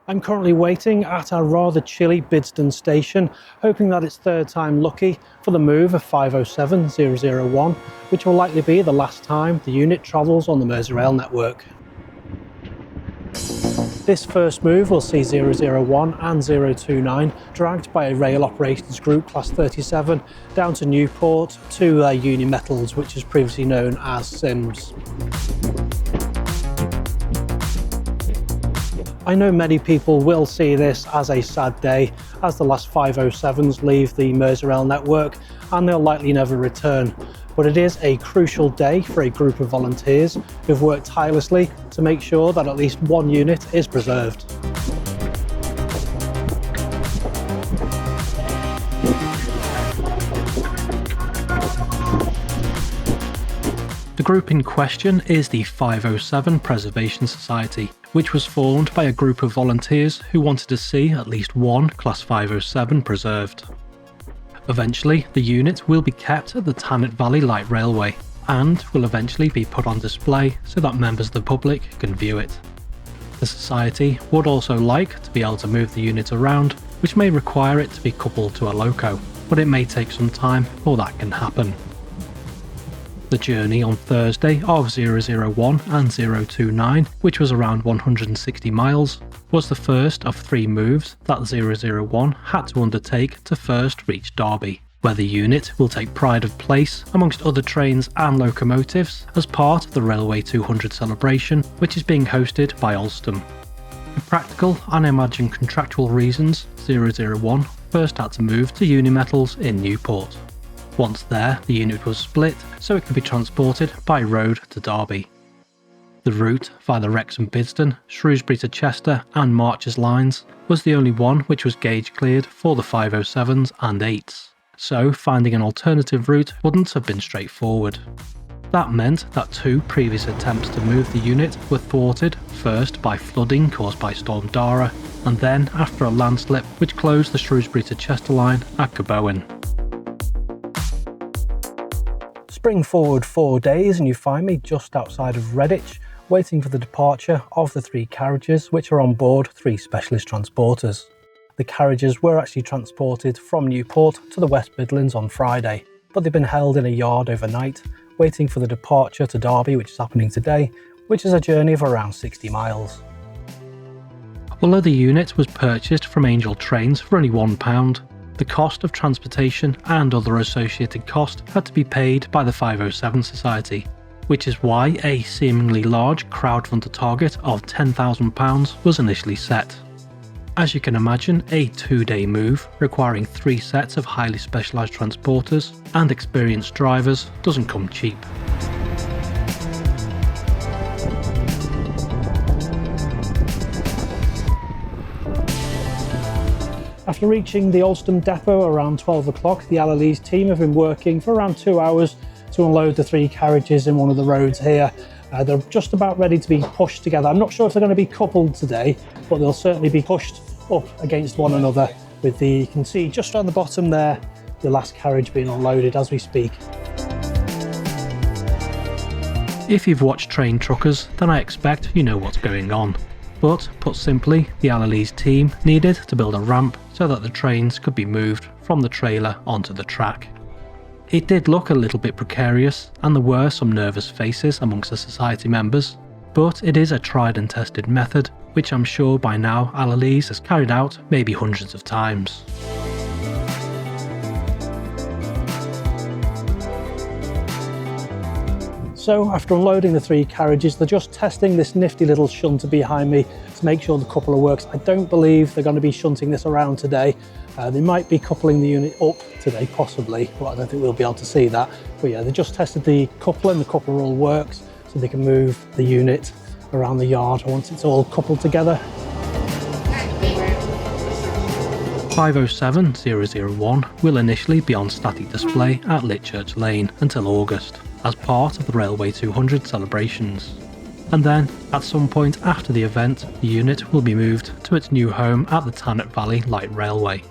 I'm currently waiting at our rather chilly Bidston station, hoping that it's third time lucky for the move of 507001, which will likely be the last time the unit travels on the Merseyrail network. This first move will see 001 and 029 dragged by a rail operations group class 37 down to Newport to Unimetals, which is previously known as Sims. I know many people will see this as a sad day, as the last 507s leave the Merseyrail network and they'll likely never return. But it is a crucial day for a group of volunteers who've worked tirelessly to make sure that at least one unit is preserved. The group in question is the 507 Preservation Society, which was formed by a group of volunteers who wanted to see at least one Class 507 preserved. Eventually, the unit will be kept at the Tanat Valley Light Railway and will eventually be put on display so that members of the public can view it. The Society would also like to be able to move the unit around, which may require it to be coupled to a loco, but it may take some time before that can happen. The journey on Thursday of 001 and 029, which was around 160 miles, was the first of 3 moves that 001 had to undertake to first reach Derby, where the unit will take pride of place amongst other trains and locomotives as part of the Railway 200 celebration, which is being hosted by Alstom. For practical and I imagine contractual reasons, 001 first had to move to Unimetals in Newport. Once there, the unit was split so it could be transported by road to Derby. The route via the Wrexham Bidston, Shrewsbury to Chester and Marches lines was the only one which was gauge cleared for the 507s and 8s, so finding an alternative route wouldn't have been straightforward. That meant that 2 previous attempts to move the unit were thwarted, first by flooding caused by Storm Dara, and then after a landslip which closed the Shrewsbury to Chester line at Cabowen. Spring forward 4 days and you find me just outside of Redditch, waiting for the departure of the 3 carriages which are on board 3 specialist transporters. The carriages were actually transported from Newport to the West Midlands on Friday, but they've been held in a yard overnight, waiting for the departure to Derby, which is happening today, which is a journey of around 60 miles. Although the unit was purchased from Angel Trains for only £1, the cost of transportation and other associated costs had to be paid by the 507 Society, which is why a seemingly large crowdfunder target of £10,000 was initially set. As you can imagine, a 2-day move requiring 3 sets of highly specialised transporters and experienced drivers doesn't come cheap. After reaching the Alstom depot around 12 o'clock, the Allalees team have been working for around 2 hours to unload the 3 carriages in one of the roads here. They're just about ready to be pushed together. I'm not sure if they're going to be coupled today, but they'll certainly be pushed up against one another with you can see just on the bottom there, the last carriage being unloaded as we speak. If you've watched Train Truckers, then I expect you know what's going on. But, put simply, the Allalees team needed to build a ramp so that the trains could be moved from the trailer onto the track. It did look a little bit precarious and there were some nervous faces amongst the society members, but it is a tried and tested method which I'm sure by now Allalees has carried out maybe hundreds of times. So after unloading the 3 carriages, they're just testing this nifty little shunter behind me to make sure the coupler works. I don't believe they're going to be shunting this around today. They might be coupling the unit up today, possibly, but I don't think we'll be able to see that. But yeah, they just tested the coupler and the coupler all works, so they can move the unit around the yard once it's all coupled together. 507001 will initially be on static display at Litchurch Lane until August, as part of the Railway 200 celebrations. And then, at some point after the event, the unit will be moved to its new home at the Tanat Valley Light Railway.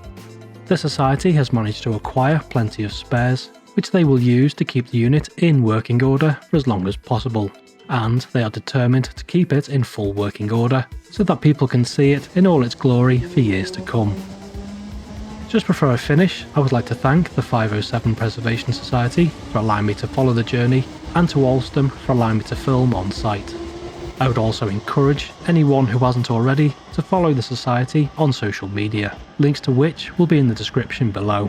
The Society has managed to acquire plenty of spares, which they will use to keep the unit in working order for as long as possible, and they are determined to keep it in full working order so that people can see it in all its glory for years to come. Just before I finish, I would like to thank the 507 Preservation Society for allowing me to follow the journey, and to Alstom for allowing me to film on site. I would also encourage anyone who hasn't already to follow the Society on social media, links to which will be in the description below.